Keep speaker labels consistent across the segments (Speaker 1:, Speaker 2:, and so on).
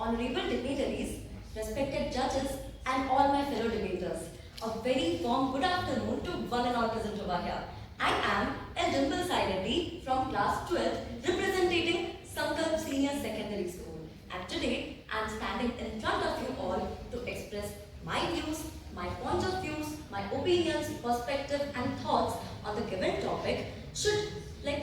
Speaker 1: honorable dignitaries, respected judges, and all my fellow debaters. A very warm good afternoon to one and all present over here. I am a Dimple Saidati from class 12 representing Sankalp Senior Secondary School. And today I am standing in front of you all to express my views, my point of views, my opinions, perspective and thoughts on the given topic. Should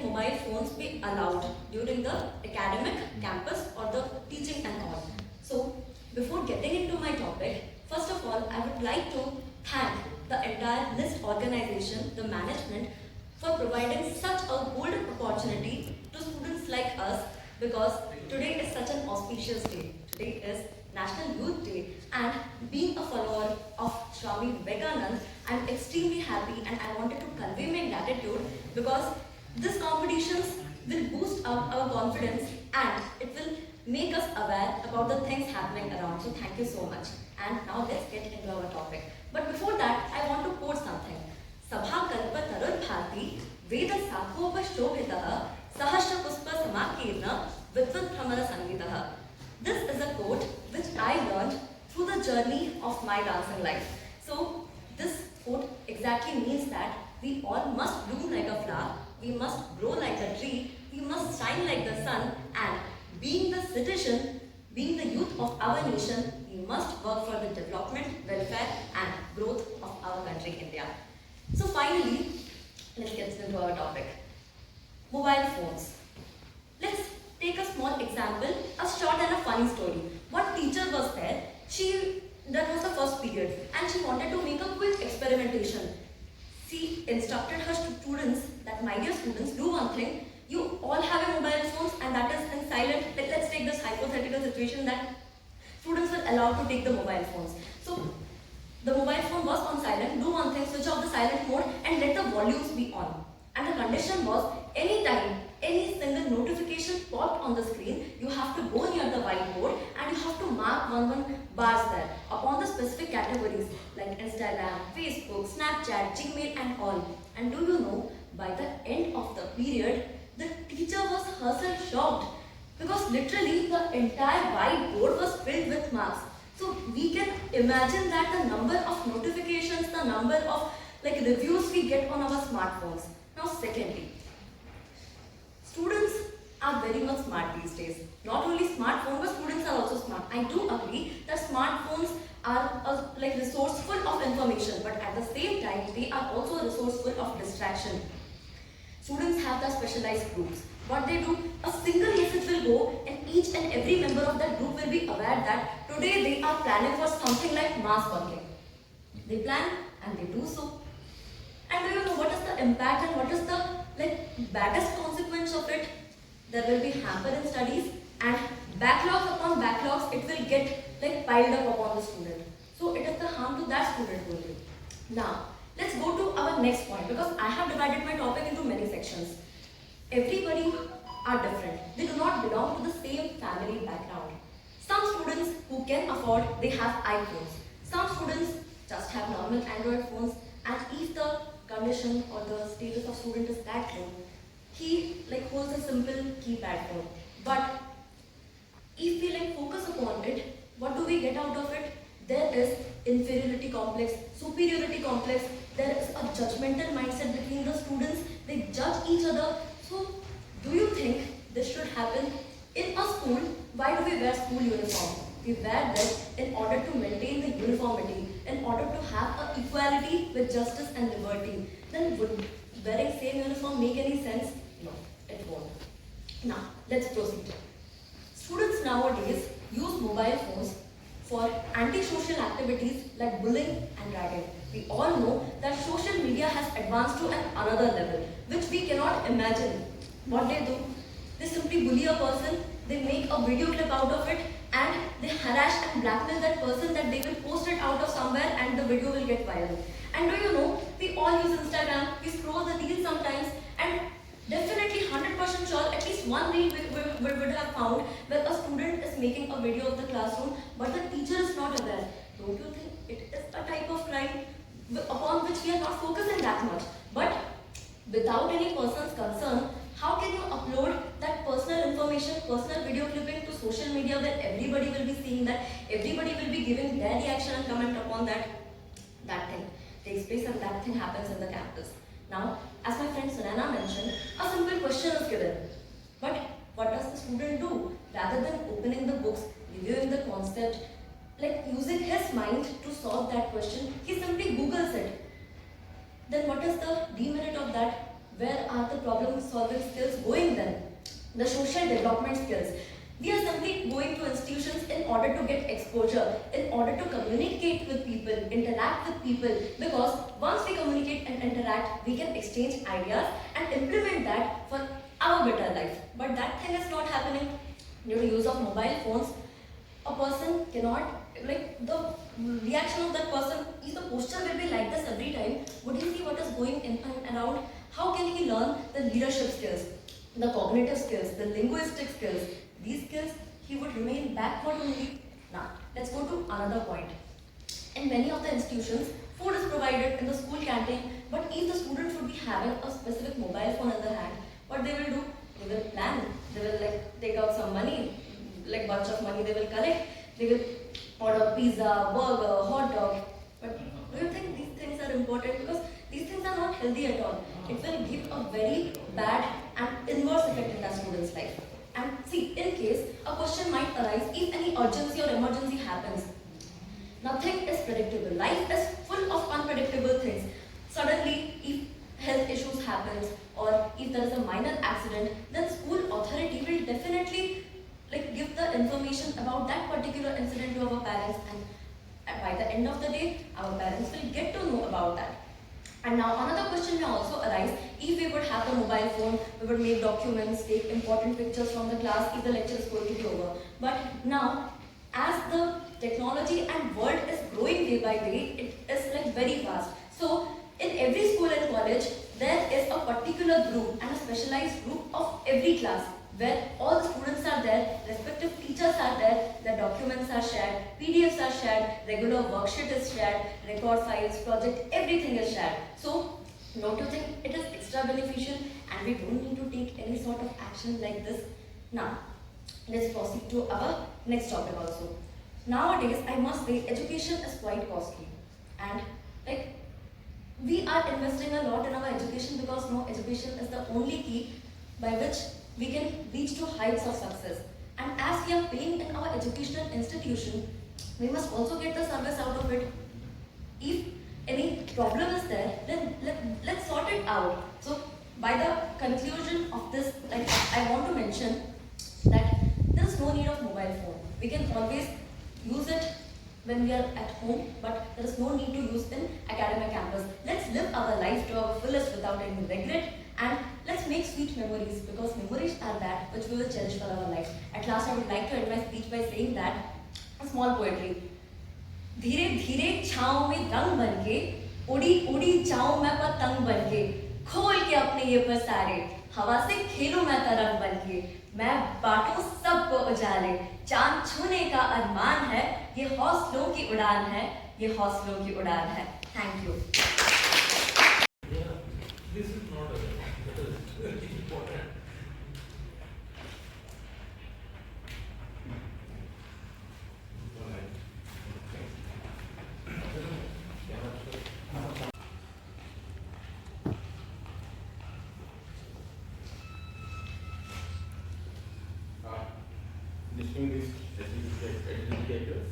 Speaker 1: mobile phones be allowed during the academic, campus or the teaching and all. So before getting into my topic, first of all I would like to thank the entire NIST organization, the management, for providing such a good opportunity to students like us, because today is such an auspicious day. Today is National Youth Day, and being a follower of Swami Vivekanand, I am extremely happy and I wanted to convey my gratitude, because these competitions will boost up our confidence and it will make us aware about the things happening around. So thank you so much. And now let's get into our topic. But before that, I want to quote something. Sabha kalpa tarur bharti veda sakhopa shobhitaha sahasra puspa samakirna vidvat pramara sangitaha. This is a quote which I learned through the journey of my dancing life. So this quote exactly means that we all must bloom like a flower, we must grow like a tree, we must shine like the sun, and being the citizen, being the youth of our nation, we must work for the development, welfare and growth of our country, India. So finally, let's get into our topic. Mobile phones. Let's take a small example, a short and a funny story. One teacher was there, that was the first period, and she wanted to make a quick experimentation. She instructed her students that, my dear students, do one thing. You all have a mobile phones and that is in silent. Let's take this hypothetical situation that students were allowed to take the mobile phones. So the mobile phone was on silent. Do one thing, switch off the silent mode and let the volumes be on. And the condition was, anytime any single notification popped on the screen, you have to go near the whiteboard and you have to mark one bars there upon the specific categories like Instagram, Facebook, Snapchat, Gmail and all. And do you know, by the end of the period, the teacher was herself shocked, because literally the entire whiteboard was filled with marks. So we can imagine that the number of notifications, the number of reviews we get on our smartphones. Now secondly, students are very much smart these days. Not only smartphones, but students are also smart. I do agree that smartphones are resourceful of information, but at the same time, they are also resourceful of distraction. Students have their specialized groups. What they do, a single message will go and each and every member of that group will be aware that today they are planning for something like mass bunkering. They plan and they do so. And do you know what is the impact and what is the baddest consequence of it? There will be hamper in studies and backlogs upon backlogs, it will get piled up upon the student. So it is the harm to that student only. Now, let's go to our next point, because I have divided my topic into many sections. Everybody are different. They do not belong to the same family background. Some students who can afford, they have iPhones. Some students just have normal Android phones, and if the condition or the status of student is that low, he holds a simple keypad phone. But if we focus upon it, what do we get out of it? There is inferiority complex, superiority complex, there is a judgmental mindset between the students, they judge each other. So do you think this should happen? In a school, why do we wear school uniform? We wear that in order to maintain the uniformity, in order to have an equality with justice and liberty. Then would wearing same uniform make any sense? No, it won't. Now, let's proceed. Students nowadays use mobile phones for anti-social activities like bullying and ragging. We all know that social media has advanced to another level, which we cannot imagine. What they do? They simply bully a person, they make a video clip out of it, and they harass and blackmail that person that they will post it out of somewhere and the video will get viral. And do you know, we all use Instagram, we scroll the reels sometimes, and definitely 100% sure at least one reel we would have found where a student is making a video of the classroom, but the teacher is not aware. Don't you think it is a type of crime upon which we are not focusing that much? But without any person's concern, how can you upload that personal information, personal video clipping to social media where everybody will be seeing that everybody will be giving their reaction and comment upon that thing takes place and that thing happens in the campus. Now, as my friend Sunana mentioned, a simple question is given. But what does the student do? Rather than opening the books, reviewing the concept, like using his mind to solve that question, he simply Googles it. Then what is the demerit of that? Where are the problem solving skills going then? The social development skills. We are simply going to institutions in order to get exposure, in order to communicate with people, interact with people, because once we communicate and interact, we can exchange ideas and implement that for our better life. But that thing is not happening due to use of mobile phones. A person cannot, like the reaction of that person, if the posture will be like this every time, would he see what is going in and around? How can he learn the leadership skills, the cognitive skills, the linguistic skills? These skills, he would remain backward only. Now, let's go to another point. In many of the institutions, food is provided in the school canteen, but if the students would be having a specific mobile phone in their hand, what they will do? They will plan, they will like take out some money, like bunch of money they will collect, they will order pizza, burger, hot dog. But do you think these things are important? Because these things are not healthy at all. It will give a very bad and inverse effect in the student's life. And see, in case a question might arise, if any urgency or emergency happens, nothing is predictable. Life is full of unpredictable things. Suddenly, if health issues happens or if there is a minor accident, then school authority will definitely like give the information about that particular incident to our parents, and by the end of the day, our parents will get to know about that. And now another question may also arise, if we would have the mobile phone, we would make documents, take important pictures from the class if the lecture is going to be over. But now, as the technology and world is growing day by day, it is like very fast. So, in every school and college, there is a particular group and a specialized group of every class, where all the students are there, respective teachers are there, the documents are shared, PDFs are shared, regular worksheet is shared, record files, project, everything is shared. So, don't you think it is extra beneficial and we don't need to take any sort of action like this? Now, let's proceed to our next topic also. Nowadays, I must say, education is quite costly, and like we are investing a lot in our education because now education is the only key by which we can reach to heights of success. And as we are paying in our educational institution, we must also get the service out of it. If any problem is there, then let's sort it out. So by the conclusion of this, like I want to mention that there is no need of mobile phone. We can always use it when we are at home, but there is no need to use in academic campus. Let's live our life to our fullest without any regret, and let's make sweet memories, because memories are that which we will cherish for our life. At last, I would like to end my speech by saying that a small poetry. धीरे धीरे छाँव में रंग बनके, उड़ी उड़ी जाऊं मैं पतंग बनके, खोल के अपने ये पसारे, हवा से खेलूं मैं तरंग बनके, मैं बांटूं सबको उजाले, चांद छूने का अरमान है, ये हौसलों की उड़ान है, ये हौसलों की उड़ान है. Thank you.
Speaker 2: Yeah, this is not a very important.
Speaker 3: Distinguished educators,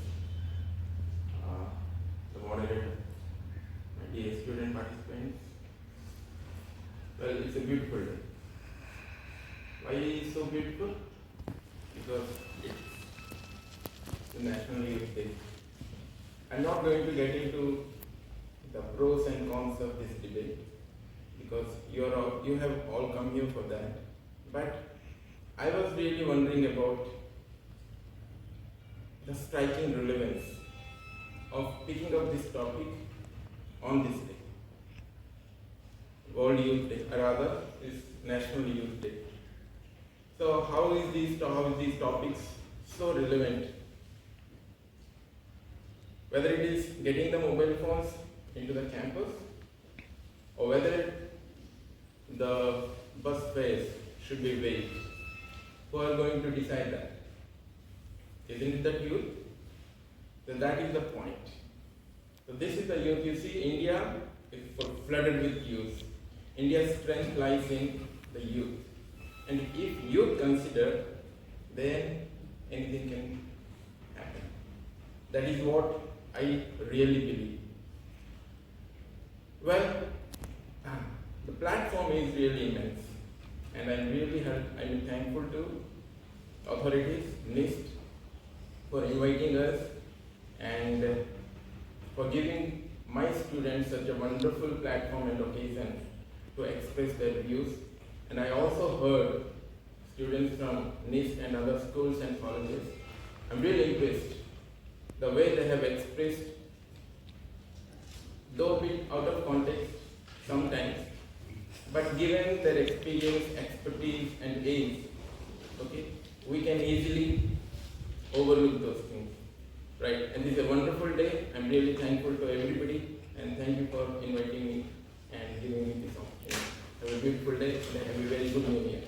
Speaker 3: the moderator, my dear student participants. Well, it's a beautiful day. Why is it so beautiful? Because it's the National Youth Day. I'm not going to get into the pros and cons of this debate because you have all come here for that. But I was really wondering about the striking relevance of picking up this topic on this day. World Youth Day, or rather, is National Youth Day. So how is these topics so relevant? Whether it is getting the mobile phones into the campus, or whether the bus fares should be waived, who are going to decide that? Isn't it the youth? So that is the point. So this is the youth. You see, India is flooded with youth. India's strength lies in the youth. And if youth consider, then anything can happen. That is what I really believe. Well, the platform is really immense, and I'm thankful to authorities, NIST, for inviting us and for giving my students such a wonderful platform and occasion to express their views. And I also heard students from NIST and other schools and colleges. I'm really impressed the way they have expressed, though a bit out of context sometimes, but given their experience, expertise and age, okay, we can easily overlook those things, right? And this is a wonderful day. I'm really thankful to everybody, and thank you for inviting me and giving me this opportunity. Have a beautiful day and have a very good new year.